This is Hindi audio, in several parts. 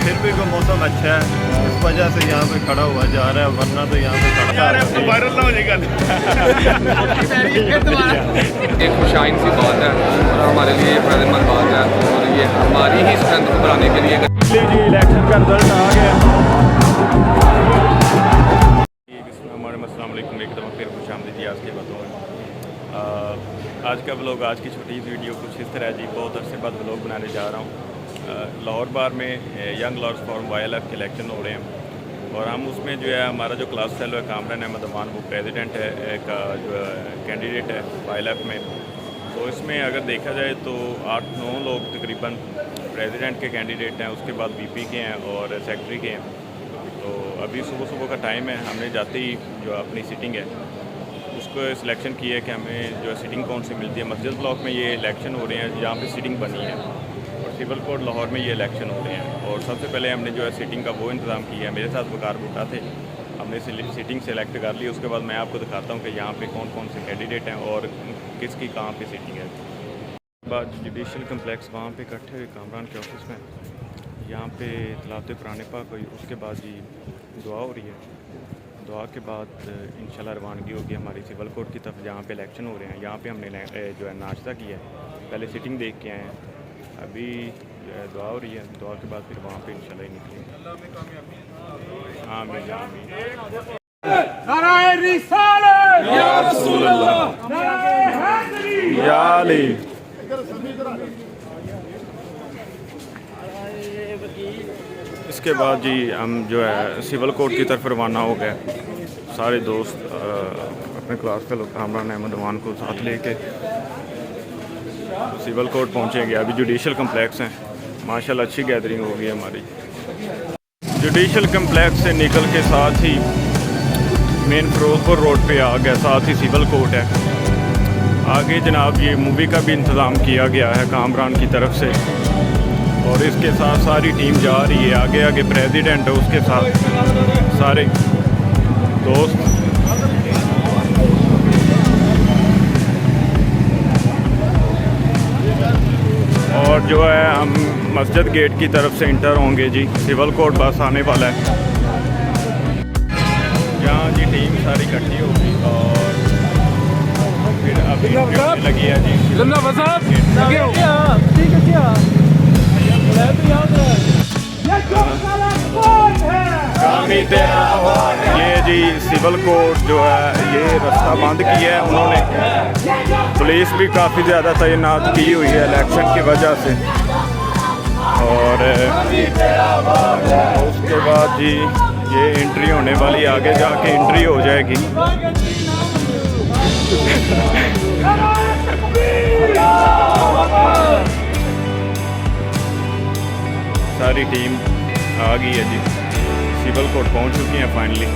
फिर भी को मौसम अच्छा है, इस वजह से यहाँ पे खड़ा हुआ जा रहा है, वरना तो यहाँ पे खड़ा वायरल ना हो जाएगा। एक खुशाइन सी बात है और हमारे लिए फायदेमंद बात है और ये हमारी ही स्ट्रेंथ को बढ़ाने के लिए जी इलेक्शन का रिजल्ट आ गया। अस्सलामुअलैकुम, एक दफ़ा फिर खुश आमदीद जी आज की बातों में। आज का व्लॉग, आज की छोटी वीडियो कुछ इस तरह जी, बहुत अरसे बाद व्लॉग बनाने जा रहा हूँ। लाहौर बार में यंग लॉर्ड्स फॉरम YLF के इलेक्शन हो रहे हैं और हम उसमें जो है हमारा जो क्लास फेलो है कामरान अहमद अमान, वो प्रेसिडेंट है, एक जो कैंडिडेट है YLF में। तो इसमें अगर देखा जाए तो 8-9 लोग तकरीबन प्रेसिडेंट के कैंडिडेट हैं, उसके बाद VP के हैं और सेक्रेटरी के हैं। तो अभी सुबह का टाइम है, हमने जाते ही जो अपनी सीटिंग है उसको सिलेक्शन की है कि हमें जो है सीटिंग कौन सी मिलती है। मस्जिद ब्लॉक में ये इलेक्शन हो रहे हैं जहाँ पे सीटिंग बनी है और सिविल कोर्ट लाहौर में ये इलेक्शन हो रहे हैं। और सबसे पहले हमने जो है सीटिंग का वो इंतज़ाम किया है। मेरे साथ वकार भुट्टा थे, हमने सीटिंग सेलेक्ट कर ली। उसके बाद मैं आपको दिखाता हूँ कि यहाँ पे कौन कौन से कैंडिडेट हैं और किसकी कहाँ पे सीटिंग है। बाद जुडिशल कम्प्लेक्स वहाँ पे इकट्ठे हुए कामरान के ऑफिस में, यहाँ पे तलावत कुरान पाक हुई। उसके बाद जी दुआ हो रही है, दुआ के बाद इंशाल्लाह रवानगी होगी हमारी सिविल कोर्ट की तरफ जहाँ पे इलेक्शन हो रहे हैं। यहाँ पे हमने जो है नाश्ता किया है, पहले सीटिंग देख के आए हैं, अभी जो है दुआ हो रही है। दुआ के बाद फिर वहाँ पे इंशाल्लाह ही निकलेंगे। आमीन आमीन। नाराए रिसालत या रसूल अल्लाह, नाराए हैदरी या अली। इसके बाद जी हम जो है सिविल कोर्ट की तरफ रवाना हो गए। सारे दोस्त अपने क्लास फेलो कामरान अहमद अमान को साथ लेके सिविल कोर्ट पहुंचेंगे। अभी जुडिशल कम्प्लेक्स हैं, माशाल्लाह अच्छी गैदरिंग होगी हमारी। जुडिशल कम्प्लेक्स से निकल के साथ ही मेन फिरोजपुर रोड पे आ गया, साथ ही सिविल कोर्ट है। आगे जनाब ये मूवी का भी इंतज़ाम किया गया है कामरान की तरफ से और इसके साथ सारी टीम जा रही है। आगे आगे प्रेसिडेंट है, उसके साथ सारे दोस्त। और जो है हम मस्जिद गेट की तरफ से इंटर होंगे जी। सिविल कोर्ट बस आने वाला है, यहाँ जी टीम सारी इकट्ठी होगी और फिर अभी लगी है जी। ये जी सिविल कोर्ट जो है ये रास्ता बंद किया है उन्होंने। पुलिस भी काफ़ी ज़्यादा तैनात की हुई है इलेक्शन की वजह से। और उसके बाद जी ये एंट्री होने वाली, आगे जाके एंट्री हो जाएगी। सारी टीम आ गई है जी, सिविल कोर्ट पहुंच चुकी हैं फाइनली।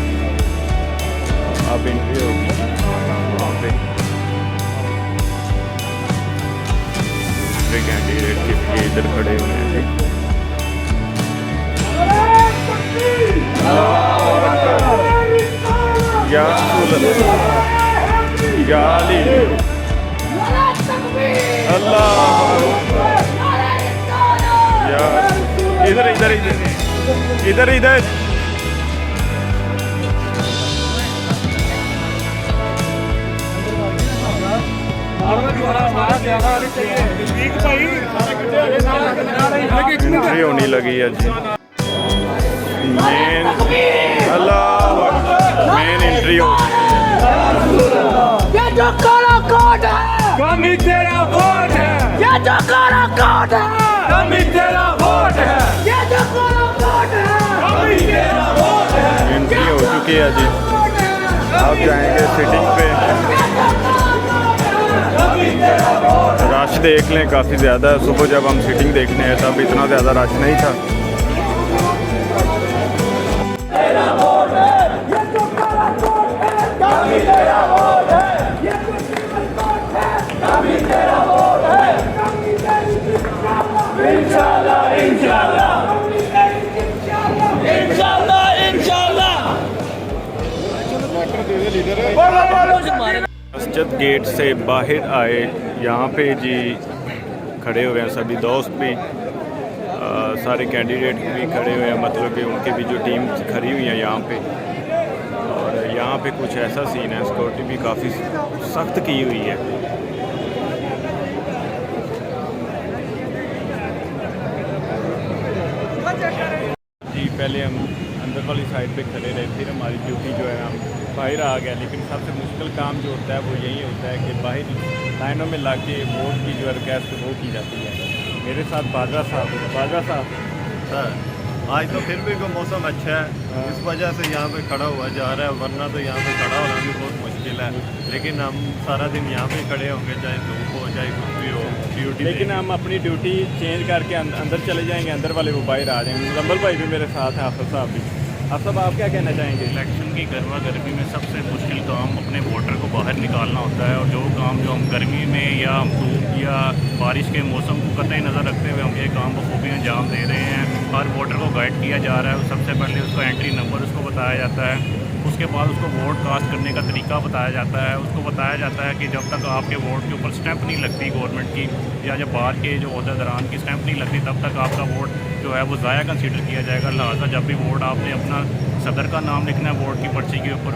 अब एंट्री होगी वहाँ पे दूसरे कैंडिडेट के लिए इधर खड़े हुए हैं जी। या रसूल अल्लाह, या अली, अल्लाह, या इधर इधर इधर इधर इधर। एंट्री होने लगी है जी। मेन अल्लाह मेन एंट्री हो। ये जो काला कोट है कमी तेरा वोट है, ये जो काला कोट है कमी तेरा वोट है, ये जो काला कोट है कमी तेरा वोट है। एंट्री हो चुकी है जी, अब जाएंगे सीटिंग पे। रश देख लें काफ़ी ज़्यादा है। सुबह जब हम सीटिंग देखने आए तब इतना ज़्यादा रश नहीं था। मस्जिद गेट से बाहर आए, यहाँ पे जी खड़े हुए हैं सभी दोस्त भी। सारे कैंडिडेट भी खड़े हुए हैं, मतलब कि उनके भी जो टीम खड़ी हुई है यहाँ पे। और यहाँ पे कुछ ऐसा सीन है, सिक्योरिटी भी काफ़ी सख्त की हुई है। जी पहले हम अंदर वाली साइड पे खड़े रहे, फिर हमारी ड्यूटी जो है हम बाहर आ गया। लेकिन सबसे मुश्किल काम जो होता है वो यही होता है कि बाहर लाइनों में ला के वोट की जो रिक्वेस्ट वो की जाती है। मेरे साथ बाजवा साहब सर आज तो फिर भी मौसम अच्छा है, इस वजह से यहाँ पे खड़ा हुआ जा रहा है, वरना तो यहाँ पे खड़ा होना भी बहुत मुश्किल है। लेकिन हम सारा दिन यहाँ पे खड़े होंगे, चाहे धूप हो चाहे कुछ भी हो ड्यूटी। लेकिन हम अपनी ड्यूटी चेंज करके अंदर चले जाएंगे, अंदर वाले वो बाहर आ जाएंगे। मुजम्मल भाई भी मेरे साथ हैं, आफर साहब भी। आफर आप क्या कहना चाहेंगे? इलेक्शन की गर्मा गर्मी में सबसे मुश्किल काम अपने वोटर को बाहर निकालना होता है। और जो काम जो हम गर्मी में या धूप या बारिश के मौसम को कतई नज़र रखते हुए हम ये काम बखूबी अंजाम दे रहे हैं। हर वोटर को गाइड किया जा रहा है। सबसे पहले उसका एंट्री नंबर उसको बताया जाता है, उसके बाद उसको वोट कास्ट करने का तरीका बताया जाता है। उसको बताया जाता है कि जब तक आपके वोट के ऊपर स्टैंप नहीं लगती गवर्नमेंट की, या जब बाहर के जो अहदेदारान की स्टैंप नहीं लगती, तब तक आपका वोट जो है वो ज़ाया कंसीडर किया जाएगा। लिहाजा जब भी वोट आपने अपना सदर का नाम लिखना है वोट की पर्ची के ऊपर,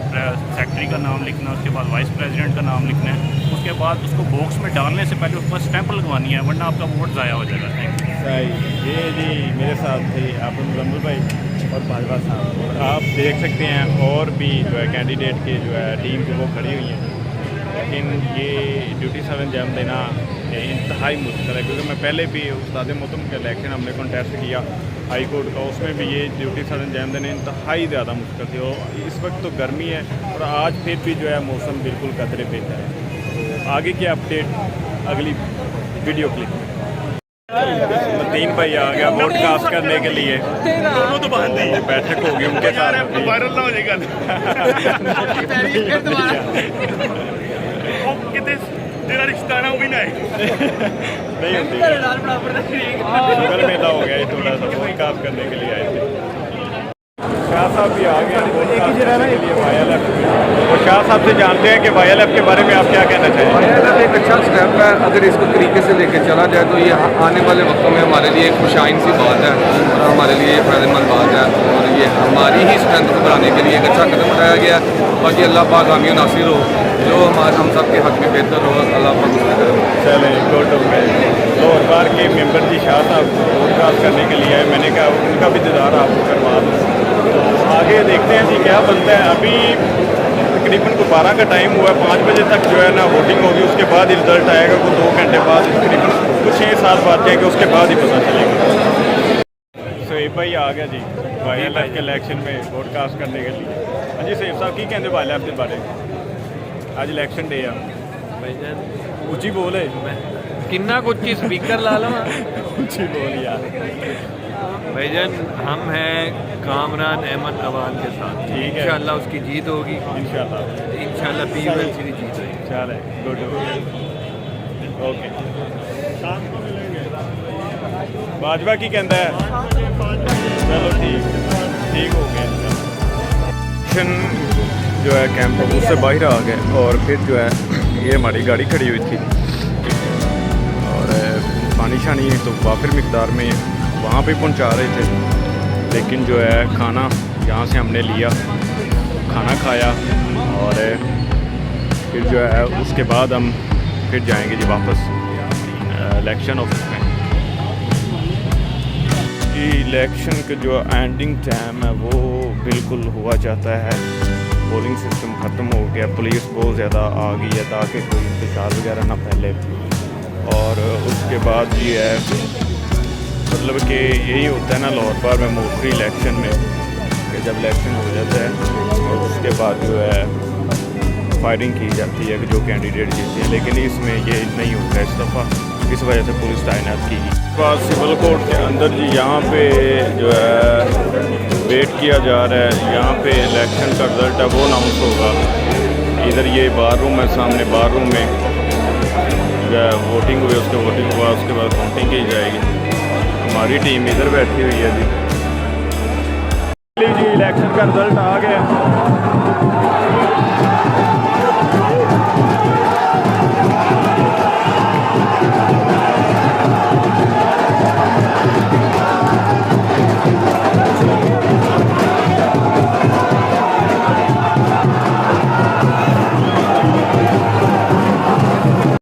सेक्रेटरी का नाम लिखना है, उसके बाद वाइस प्रेसिडेंट का नाम लिखना है, उसके बाद उसको बॉक्स में डालने से पहले उस पर स्टैंप लगवानी है, वरना आपका वोट ज़ाया हो जाएगा। Thank you. सही। ये जी मेरे साथ थे आप मुजम्मल भाई और बाजवा साहब। और आप देख सकते हैं और भी जो है कैंडिडेट के जो है टीम जो वो खड़ी हुई है। लेकिन ये ड्यूटी सर अंजाम देना इंतहाई मुश्किल है, क्योंकि मैं पहले भी उस्ताद मोहतम का इलेक्शन हमने कॉन्टेस्ट किया हाई कोर्ट का, उसमें भी ये ड्यूटी सर अंजाम देना इंतहाई ज़्यादा मुश्किल थी। और इस वक्त तो गर्मी है और आज फिर भी जो है मौसम बिल्कुल खतरे पे है। तो आगे की अपडेट अगली वीडियो क्लिप में। तीन भाई आ गया वोट कास्ट करने के लिए, दोनों तो बांध दी बैठक होगी उनके साथ। वायरल ना हो जाएगा। तेरा रिश्ता ना भी नहीं होती। शुगर मेला हो गया थोड़ा सा, वोट कास्ट करने के लिए आए थे। शाह साहब भी आ गए वोट कास्ट करने के लिए YLF में। और शाह साहब से जानते हैं कि YLF के बारे में आप क्या कहना चाहेंगे? YLF एक अच्छा स्टेप है, अगर इसको तरीके से लेकर चला जाए तो ये आने वाले वक्तों में हमारे लिए एक खुशाइन सी बात है और हमारे लिए फ़ायदेमंद बात है। और ये हमारी ही स्ट्रेंथ को बढ़ाने के लिए एक अच्छा कदम उठाया गया। बाकी अल्लाह पाक हामी नासिर हो, जो हम सब के हक़ में बेहतर हो, अल्लाह पाक उसमें करे। चलें गुड हो गए। लाहौर बार के मेंबर जी शाह साहब वोट कास्ट करने के लिए आए, मैंने कहा उनका भी इंतज़ार आपको करवा दूँ। तो आगे देखते हैं जी क्या बनता है। अभी तकरीबन को 12 का टाइम हुआ है, 5 बजे तक जो है ना वोटिंग होगी, उसके बाद रिज़ल्ट आएगा। को 2 घंटे बाद तकरीबन कुछ 6-7 बात जाएंगे, उसके बाद ही पता चलेगा। सैफ भाई आ गया जी YLF के इलेक्शन में वोट कास्ट करने के लिए। हाँ जी सैफ साहब की कहते YLF के बारे में? आज इलेक्शन डे है, ऊँची बोले किन्ना कुछ स्पीकर ला लो। ऊँची बोल यार। भाईजान हम हैं कामरान अहमद अवान के साथ, ठीक है, इंशाल्लाह उसकी जीत होगी। इंशाल्लाह PULC की जीत होगी। चले गुड ओके। बाजवा की कहता है चलो ठीक हो गया। जो है कैंप उससे बाहर आ गए और फिर जो है ये हमारी गाड़ी खड़ी हुई थी और पानी शानी तो वाफिर मिकदार में वहाँ पे पहुँचा रहे थे। लेकिन जो है खाना यहाँ से हमने लिया, खाना खाया और फिर जो है उसके बाद हम फिर जाएंगे जी वापस इलेक्शन ऑफिस में। जी इलेक्शन का जो एंडिंग टाइम है वो बिल्कुल हुआ जाता है। पोलिंग सिस्टम ख़त्म हो गया, पुलिस बहुत ज़्यादा आ गई है ताकि कोई इंतशार वगैरह ना फैले। और उसके बाद ये है मतलब कि यही होता है ना लाहौर बार में मोस्टली इलेक्शन में कि जब इलेक्शन हो जाता है और उसके बाद जो है फायरिंग की जाती है कि जो कैंडिडेट जीते हैं। लेकिन इसमें ये नहीं होता इस दफ़ा, इस वजह से पुलिस तैनात की गई। सिविल कोर्ट के अंदर जी यहाँ पे जो है वेट किया जा रहा है। यहाँ पे इलेक्शन का रिज़ल्ट है वो अनाउंस होगा। इधर ये बार रूम है, सामने बार रूम में जो है वोटिंग हुई, उसके वोटिंग हुआ, उसके बाद काउंटिंग की जाएगी। हमारी टीम इधर बैठी हुई है जी। इलेक्शन का रिज़ल्ट आ गया।